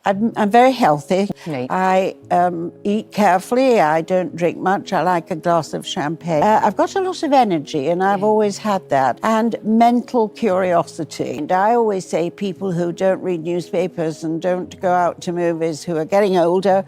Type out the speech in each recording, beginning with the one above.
I'm very healthy. Right. I eat carefully. I don't drink much. I like a glass of champagne. I've got a lot of energy, and I've always had that, and mental curiosity. And I always say people who don't read newspapers and don't go out to movies, who are getting older,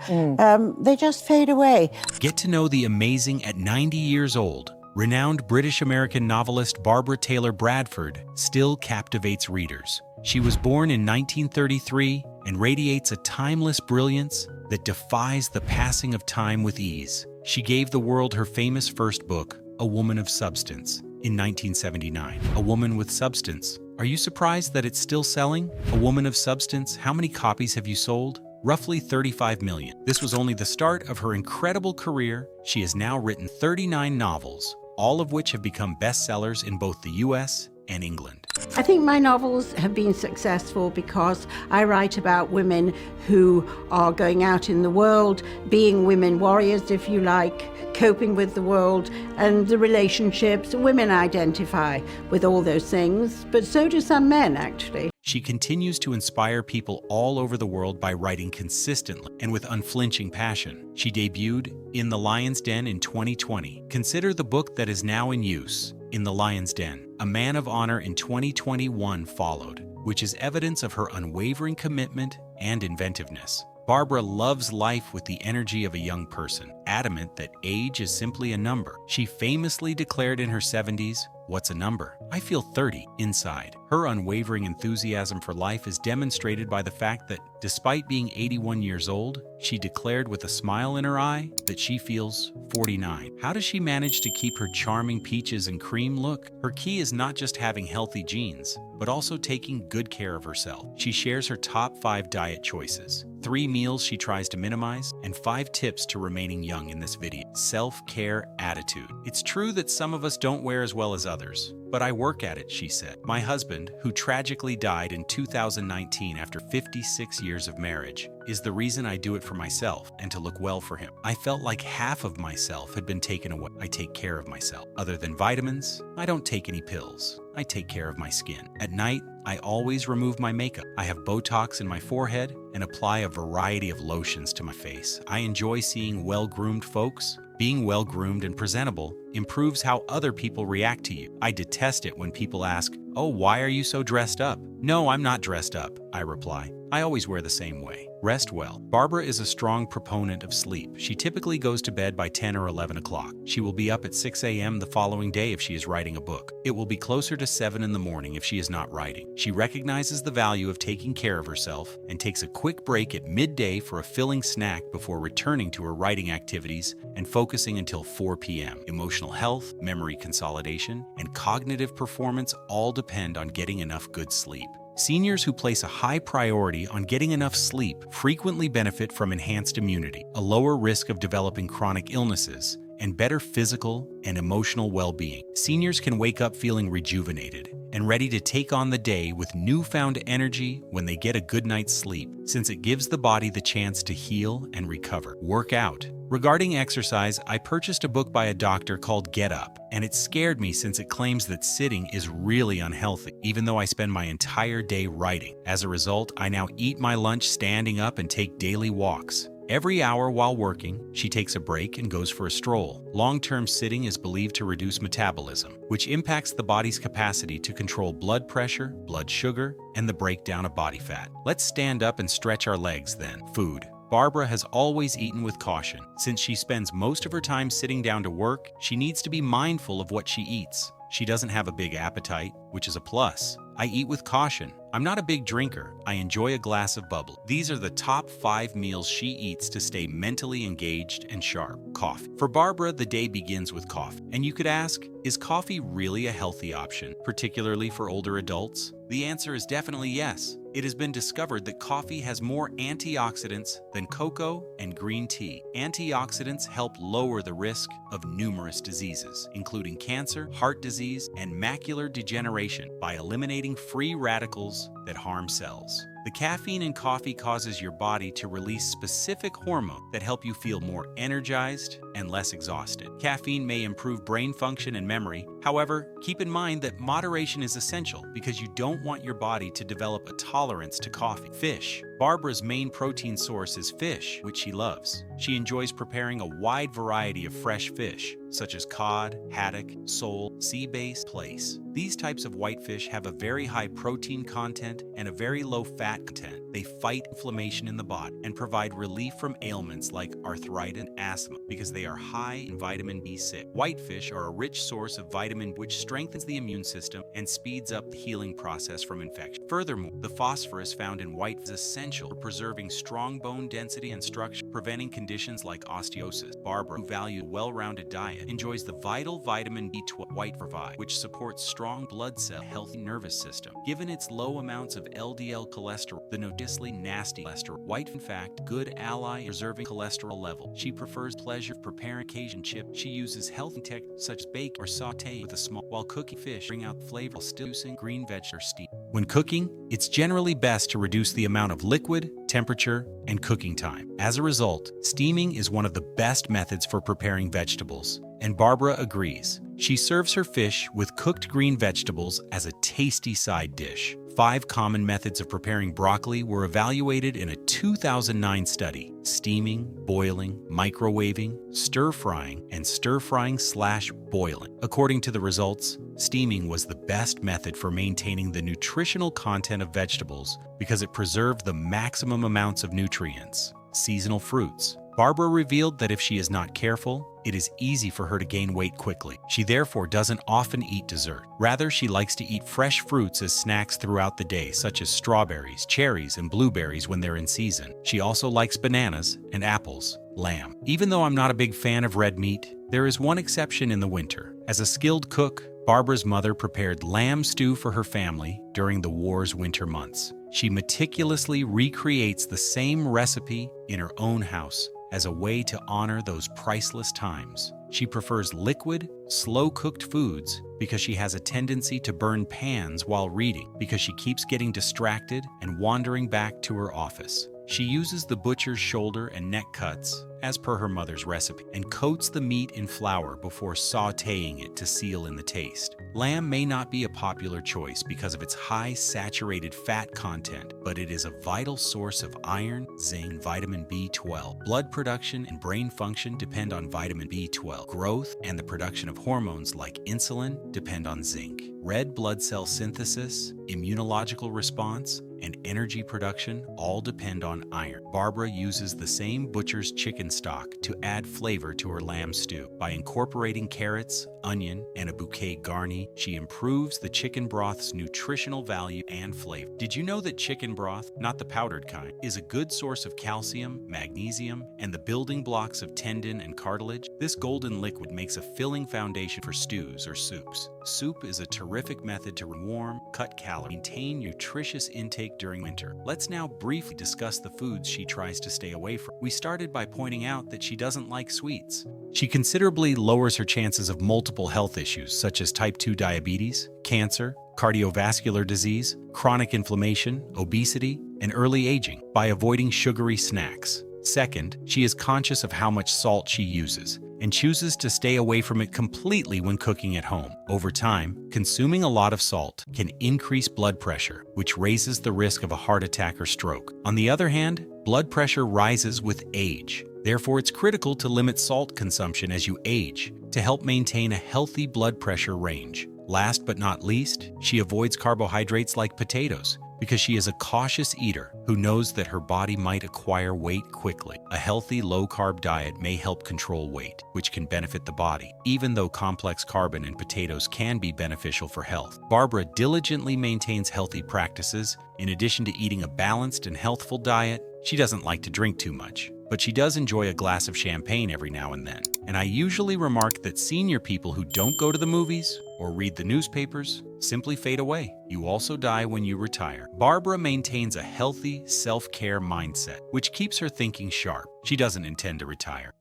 they just fade away. Get to know the amazing at 90 years old. Renowned British-American novelist Barbara Taylor Bradford still captivates readers. She was born in 1933 and radiates a timeless brilliance that defies the passing of time with ease. She gave the world her famous first book, A Woman of Substance, in 1979. A Woman with Substance. Are you surprised that it's still selling? A Woman of Substance, how many copies have you sold? Roughly 35 million. This was only the start of her incredible career. She has now written 39 novels, all of which have become bestsellers in both the US and England. I think my novels have been successful because I write about women who are going out in the world, being women warriors, if you like, coping with the world and the relationships. Women identify with all those things, but so do some men, actually. She continues to inspire people all over the world by writing consistently and with unflinching passion. She debuted In the Lion's Den in 2020. Consider the book that is now in use, In the Lion's Den. A Man of Honor in 2021 followed, which is evidence of her unwavering commitment and inventiveness. Barbara loves life with the energy of a young person, adamant that age is simply a number. She famously declared in her 70s, "What's a number? I feel 30 inside." Her unwavering enthusiasm for life is demonstrated by the fact that, despite being 81 years old, she declared with a smile in her eye that she feels 49. How does she manage to keep her charming peaches and cream look? Her key is not just having healthy genes, but also taking good care of herself. She shares her top 5 diet choices, 3 meals she tries to minimize, and 5 tips to remaining young in this video. Self-care attitude. It's true that some of us don't wear as well as others, but I work at it, she said. My husband, who tragically died in 2019 after 56 years of marriage, is the reason I do it for myself and to look well for him. I felt like half of myself had been taken away. I take care of myself. Other than vitamins, I don't take any pills. I take care of my skin. At night, I always remove my makeup. I have Botox in my forehead and apply a variety of lotions to my face. I enjoy seeing well-groomed folks. Being well-groomed and presentable improves how other people react to you. I detest it when people ask, "Oh, why are you so dressed up?" "No, I'm not dressed up," I reply. I always wear the same way. Rest well. Barbara is a strong proponent of sleep. She typically goes to bed by 10 or 11 o'clock. She will be up at 6 a.m. the following day if she is writing a book. It will be closer to 7 in the morning if she is not writing. She recognizes the value of taking care of herself and takes a quick break at midday for a filling snack before returning to her writing activities and focusing until 4 p.m. Emotional health, memory consolidation, and cognitive performance all depend on getting enough good sleep. Seniors who place a high priority on getting enough sleep frequently benefit from enhanced immunity, a lower risk of developing chronic illnesses, and better physical and emotional well-being. Seniors can wake up feeling rejuvenated and ready to take on the day with newfound energy when they get a good night's sleep, since it gives the body the chance to heal and recover. Work out. Regarding exercise, I purchased a book by a doctor called Get Up, and it scared me since it claims that sitting is really unhealthy, even though I spend my entire day writing. As a result, I now eat my lunch standing up and take daily walks. Every hour while working, she takes a break and goes for a stroll. Long-term sitting is believed to reduce metabolism, which impacts the body's capacity to control blood pressure, blood sugar, and the breakdown of body fat. Let's stand up and stretch our legs then. Food. Barbara has always eaten with caution. Since she spends most of her time sitting down to work, she needs to be mindful of what she eats. She doesn't have a big appetite, which is a plus. I eat with caution. I'm not a big drinker. I enjoy a glass of bubbly. These are the top 5 meals she eats to stay mentally engaged and sharp. Coffee. For Barbara, the day begins with coffee. And you could ask, is coffee really a healthy option, particularly for older adults? The answer is definitely yes. It has been discovered that coffee has more antioxidants than cocoa and green tea. Antioxidants help lower the risk of numerous diseases, including cancer, heart disease, and macular degeneration by eliminating free radicals that harm cells. The caffeine in coffee causes your body to release specific hormones that help you feel more energized and less exhausted. Caffeine may improve brain function and memory. However, keep in mind that moderation is essential because you don't want your body to develop a tolerance to coffee. Fish. Barbara's main protein source is fish, which she loves. She enjoys preparing a wide variety of fresh fish, such as cod, haddock, sole, sea bass, plaice. These types of whitefish have a very high protein content and a very low fat content. They fight inflammation in the body and provide relief from ailments like arthritis and asthma because they are high in vitamin B6. Whitefish are a rich source of vitamin which strengthens the immune system and speeds up the healing process from infection. Furthermore, the phosphorus found in white is essential for preserving strong bone density and structure, preventing conditions like osteosis. Barbara, who values a well-rounded diet, enjoys the vital vitamin B12 white provide, which supports strong blood cell, healthy nervous system. Given its low amounts of LDL cholesterol, the notoriously nasty cholesterol, white in fact, good ally in preserving cholesterol level. She prefers pleasure of preparing Cajun chip. She uses healthy techniques such as bake or saute with a small while cooking fish, bring out the flavor while still using green veg or steam. When cooking, it's generally best to reduce the amount of liquid, temperature, and cooking time. As a result, steaming is one of the best methods for preparing vegetables, and Barbara agrees. She serves her fish with cooked green vegetables as a tasty side dish. 5 common methods of preparing broccoli were evaluated in a 2009 study: steaming, boiling, microwaving, stir-frying, and stir-frying/boiling. According to the results, steaming was the best method for maintaining the nutritional content of vegetables because it preserved the maximum amounts of nutrients. Seasonal fruits. Barbara revealed that if she is not careful, it is easy for her to gain weight quickly. She therefore doesn't often eat dessert. Rather, she likes to eat fresh fruits as snacks throughout the day, such as strawberries, cherries, and blueberries when they're in season. She also likes bananas and apples, lamb. Even though I'm not a big fan of red meat, there is one exception in the winter. As a skilled cook, Barbara's mother prepared lamb stew for her family during the war's winter months. She meticulously recreates the same recipe in her own house as a way to honor those priceless times. She prefers liquid, slow-cooked foods because she has a tendency to burn pans while reading because she keeps getting distracted and wandering back to her office. She uses the butcher's shoulder and neck cuts, as per her mother's recipe, and coats the meat in flour before sautéing it to seal in the taste. Lamb may not be a popular choice because of its high saturated fat content, but it is a vital source of iron, zinc, and vitamin B12. Blood production and brain function depend on vitamin B12. Growth and the production of hormones like insulin depend on zinc. Red blood cell synthesis, immunological response, and energy production all depend on iron. Barbara uses the same butcher's chicken stock to add flavor to her lamb stew. By incorporating carrots, onion, and a bouquet garni, she improves the chicken broth's nutritional value and flavor. Did you know that chicken broth, not the powdered kind, is a good source of calcium, magnesium, and the building blocks of tendon and cartilage? This golden liquid makes a filling foundation for stews or soups. Soup is a terrific method to warm, cut calories, maintain nutritious intake during winter. Let's now briefly discuss the foods she tries to stay away from. We started by pointing out that she doesn't like sweets. She considerably lowers her chances of multiple health issues such as type 2 diabetes, cancer, cardiovascular disease, chronic inflammation, obesity, and early aging by avoiding sugary snacks. Second, she is conscious of how much salt she uses and chooses to stay away from it completely when cooking at home. Over time, consuming a lot of salt can increase blood pressure, which raises the risk of a heart attack or stroke. On the other hand, blood pressure rises with age. Therefore, it's critical to limit salt consumption as you age to help maintain a healthy blood pressure range. Last but not least, she avoids carbohydrates like potatoes because she is a cautious eater who knows that her body might acquire weight quickly. A healthy, low-carb diet may help control weight, which can benefit the body, even though complex carbon in potatoes can be beneficial for health. Barbara diligently maintains healthy practices. In addition to eating a balanced and healthful diet, she doesn't like to drink too much, but she does enjoy a glass of champagne every now and then. And I usually remark that senior people who don't go to the movies or read the newspapers simply fade away. You also die when you retire. Barbara maintains a healthy self-care mindset, which keeps her thinking sharp. She doesn't intend to retire.